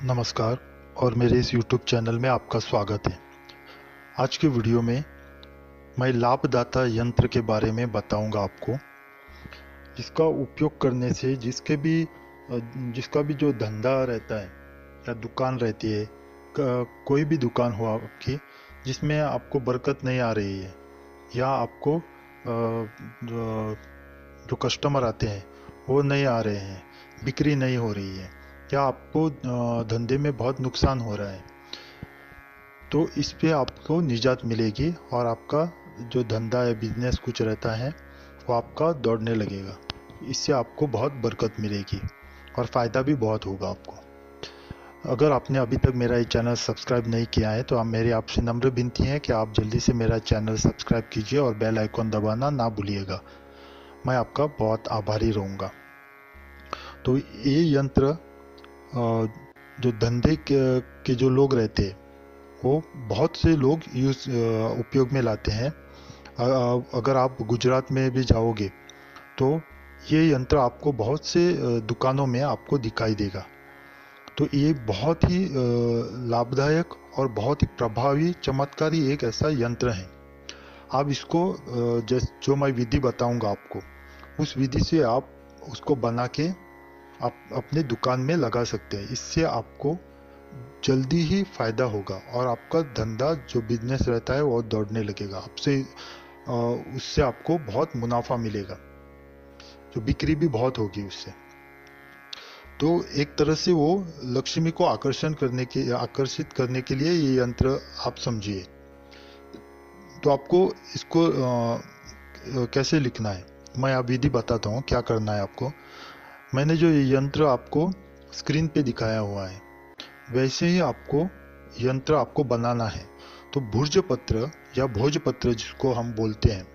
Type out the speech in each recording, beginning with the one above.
नमस्कार और मेरे इस YouTube चैनल में आपका स्वागत है। आज के वीडियो में मैं लाभदाता यंत्र के बारे में बताऊंगा आपको। इसका उपयोग करने से जिसका भी जो धंधा रहता है या दुकान रहती है, कोई भी दुकान हो आपकी जिसमें आपको बरकत नहीं आ रही है या आपको जो कस्टमर आते हैं वो नहीं आ रहे हैं, बिक्री नहीं हो रही है या आपको धंधे में बहुत नुकसान हो रहा है, तो इस पे आपको निजात मिलेगी और आपका जो धंधा है, बिजनेस कुछ रहता है, वो आपका दौड़ने लगेगा। इससे आपको बहुत बरकत मिलेगी और फ़ायदा भी बहुत होगा आपको। अगर आपने अभी तक मेरा ये चैनल सब्सक्राइब नहीं किया है तो मेरी आपसे नम्र विनती है कि आप जल्दी से मेरा चैनल सब्सक्राइब कीजिए और बेल आइकॉन दबाना ना भूलिएगा। मैं आपका बहुत आभारी रहूँगा। तो ये यंत्र जो धंधे के जो लोग रहते हैं वो बहुत से लोग उपयोग में लाते हैं। अगर आप गुजरात में भी जाओगे तो ये यंत्र आपको बहुत से दुकानों में आपको दिखाई देगा। तो ये बहुत ही लाभदायक और बहुत ही प्रभावी चमत्कारी एक ऐसा यंत्र है। आप इसको जो मैं विधि बताऊंगा आपको, उस विधि से आप उसको बना के आप अपने दुकान में लगा सकते हैं। इससे आपको जल्दी ही फायदा होगा और आपका धंधा जो बिजनेस रहता है वो दौड़ने लगेगा। उससे आपको बहुत मुनाफा मिलेगा, जो बिक्री भी बहुत होगी उससे। तो एक तरह से वो लक्ष्मी को आकर्षित करने के लिए ये यंत्र आप समझिए। तो आपको इसको कैसे लिखना है मैं अब विधि बताता हूँ, क्या करना है आपको। मैंने जो ये यंत्र आपको स्क्रीन पे दिखाया हुआ है वैसे ही यंत्र आपको बनाना है। तो भोजपत्र या भोजपत्र जिसको हम बोलते हैं,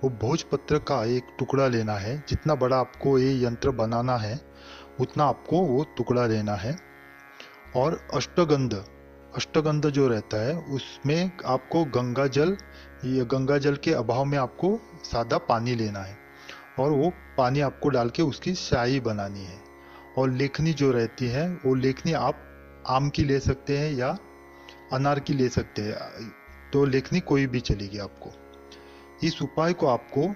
वो भोजपत्र का एक टुकड़ा लेना है। जितना बड़ा आपको ये यंत्र बनाना है उतना आपको वो टुकड़ा लेना है। और अष्टगंध जो रहता है उसमें आपको गंगा जल के अभाव में आपको सादा पानी लेना है और वो पानी आपको डाल के उसकी स्याही बनानी है। और लेखनी जो रहती है वो लेखनी आप आम की ले सकते हैं या अनार की ले सकते हैं, तो लेखनी कोई भी चलेगी आपको। इस उपाय को आपको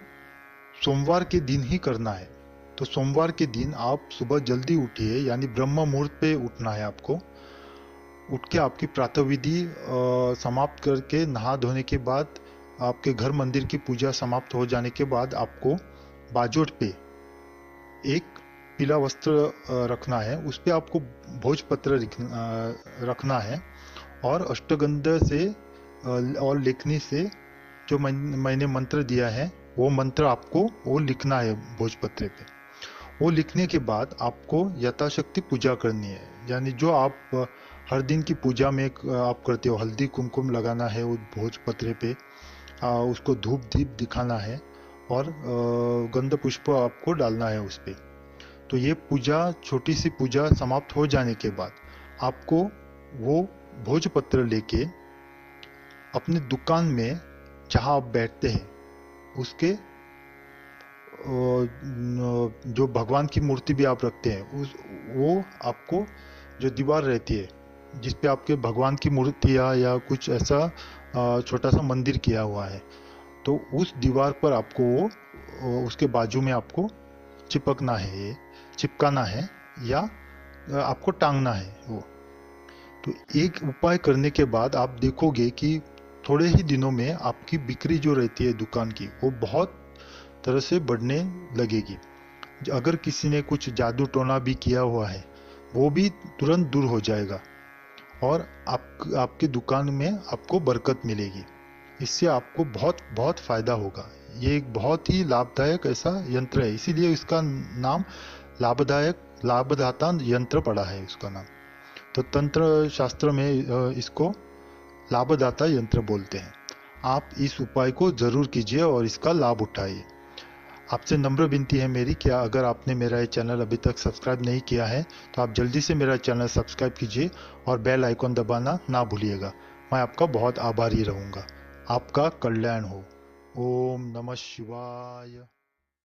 सोमवार के दिन ही करना है। तो सोमवार के दिन आप सुबह जल्दी उठिए, यानी ब्रह्म मुहूर्त पे उठना है आपको। उठ के आपकी प्रातः विधि समाप्त करके नहा धोने के बाद, आपके घर मंदिर की पूजा समाप्त हो जाने के बाद आपको बाजोट पे एक पीला वस्त्र रखना है। उस पे आपको भोजपत्र रखना है और अष्टगंध से और लेखनी से जो मैंने मंत्र दिया है वो मंत्र आपको वो लिखना है भोजपत्र पे। वो लिखने के बाद आपको यथाशक्ति पूजा करनी है, यानी जो आप हर दिन की पूजा में आप करते हो, हल्दी कुमकुम लगाना है वो भोजपत्र पे, उसको धूप दीप दिखाना है और गंध पुष्प आपको डालना है उस पे। तो ये पूजा, छोटी सी पूजा समाप्त हो जाने के बाद आपको वो भोजपत्र लेके अपनी दुकान में जहाँ आप बैठते हैं उसके जो भगवान की मूर्ति भी आप रखते हैं वो आपको जो दीवार रहती है जिस पे आपके भगवान की मूर्ति या कुछ ऐसा छोटा सा मंदिर किया हुआ है, तो उस दीवार पर आपको उसके बाजू में आपको चिपकाना है या आपको टांगना है वो। तो एक उपाय करने के बाद आप देखोगे कि थोड़े ही दिनों में आपकी बिक्री जो रहती है दुकान की वो बहुत तरह से बढ़ने लगेगी। अगर किसी ने कुछ जादू टोना भी किया हुआ है वो भी तुरंत दूर हो जाएगा और आपकी दुकान में आपको बरकत मिलेगी। इससे आपको बहुत बहुत फायदा होगा। ये एक बहुत ही लाभदायक ऐसा यंत्र है, इसीलिए इसका नाम लाभदाता यंत्र पड़ा है उसका नाम। तो तंत्र शास्त्र में इसको लाभदाता यंत्र बोलते हैं। आप इस उपाय को जरूर कीजिए और इसका लाभ उठाइए। आपसे नम्र विनती है मेरी कि अगर आपने मेरा ये चैनल अभी तक सब्सक्राइब नहीं किया है तो आप जल्दी से मेरा चैनल सब्सक्राइब कीजिए और बेल आइकॉन दबाना ना भूलिएगा। मैं आपका बहुत आभारी रहूँगा। आपका कल्याण हो। ओम नमः शिवाय।